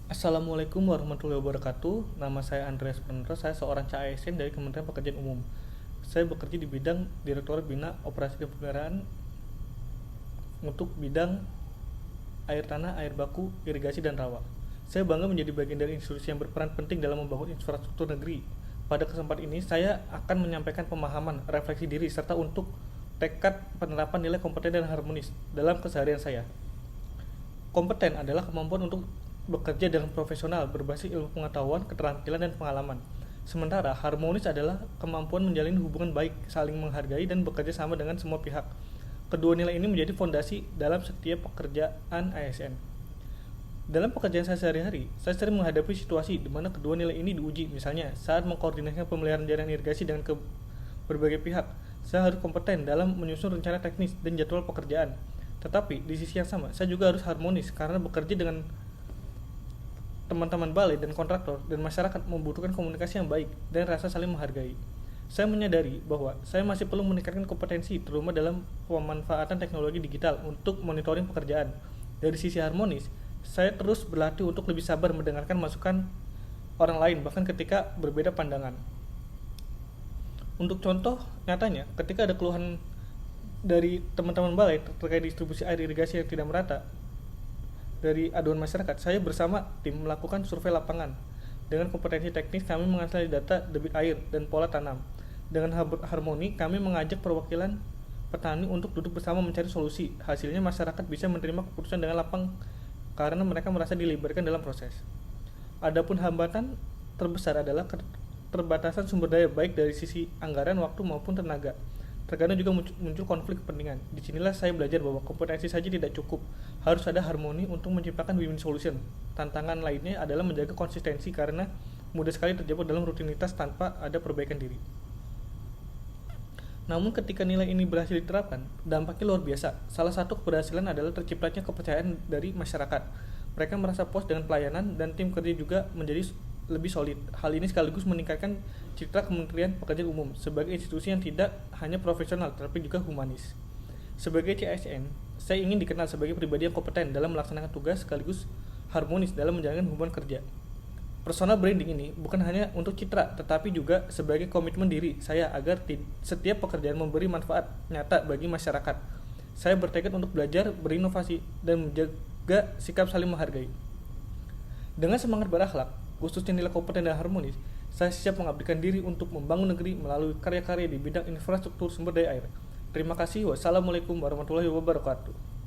Assalamualaikum warahmatullahi wabarakatuh. Nama saya Andreas Pranata. Saya seorang CASN dari Kementerian Pekerjaan Umum. Saya bekerja di bidang Direktorat Bina Operasi dan Pemeliharaan untuk bidang air tanah, air baku, irigasi, dan rawa. Saya bangga menjadi bagian dari institusi yang berperan penting dalam membangun infrastruktur negeri. Pada kesempatan ini, saya akan menyampaikan pemahaman, refleksi diri, serta untuk tekad penerapan nilai kompeten dan harmonis dalam keseharian saya. Kompeten adalah kemampuan untuk bekerja dengan profesional berbasis ilmu pengetahuan, keterampilan, dan pengalaman. Sementara harmonis adalah kemampuan menjalin hubungan baik, saling menghargai, dan bekerja sama dengan semua pihak. Kedua nilai ini menjadi fondasi dalam setiap pekerjaan ASN. Dalam pekerjaan saya sehari-hari, saya sering menghadapi situasi di mana kedua nilai ini diuji. Misalnya, saat mengkoordinasikan pemeliharaan jaringan irigasi dengan berbagai pihak, saya harus kompeten dalam menyusun rencana teknis dan jadwal pekerjaan. Tetapi di sisi yang sama, saya juga harus harmonis karena bekerja dengan teman-teman balai dan kontraktor dan masyarakat membutuhkan komunikasi yang baik dan rasa saling menghargai. Saya menyadari bahwa saya masih perlu meningkatkan kompetensi terutama dalam pemanfaatan teknologi digital untuk monitoring pekerjaan. Dari sisi harmonis, saya terus berlatih untuk lebih sabar mendengarkan masukan orang lain bahkan ketika berbeda pandangan. Untuk contoh nyatanya, ketika ada keluhan dari teman-teman balai terkait distribusi air irigasi yang tidak merata dari aduan masyarakat, saya bersama tim melakukan survei lapangan. Dengan kompetensi teknis, kami menganalisis data debit air dan pola tanam. Dengan harmoni, kami mengajak perwakilan petani untuk duduk bersama mencari solusi. Hasilnya, masyarakat bisa menerima keputusan dengan lapang karena mereka merasa dilibatkan dalam proses. Adapun hambatan terbesar adalah keterbatasan sumber daya baik dari sisi anggaran, waktu maupun tenaga. Terkadang juga muncul konflik kepentingan. Disinilah saya belajar bahwa kompetensi saja tidak cukup, harus ada harmoni untuk menciptakan win-win solution. Tantangan lainnya adalah menjaga konsistensi karena mudah sekali terjebak dalam rutinitas tanpa ada perbaikan diri. Namun ketika nilai ini berhasil diterapkan, dampaknya luar biasa. Salah satu keberhasilan adalah terciptanya kepercayaan dari masyarakat. Mereka merasa puas dengan pelayanan dan tim kerja juga menjadi lebih solid. Hal ini sekaligus meningkatkan citra Kementerian Pekerjaan Umum sebagai institusi yang tidak hanya profesional tetapi juga humanis. Sebagai CSN, saya ingin dikenal sebagai pribadi yang kompeten dalam melaksanakan tugas sekaligus harmonis dalam menjalankan hubungan kerja. Personal branding ini bukan hanya untuk citra tetapi juga sebagai komitmen diri saya agar setiap pekerjaan memberi manfaat nyata bagi masyarakat. Saya bertekad untuk belajar, berinovasi, dan menjaga sikap saling menghargai. Dengan semangat berakhlak, khususnya nilai kompeten dan harmonis, saya siap mengabdikan diri untuk membangun negeri melalui karya-karya di bidang infrastruktur sumber daya air. Terima kasih. Wassalamualaikum warahmatullahi wabarakatuh.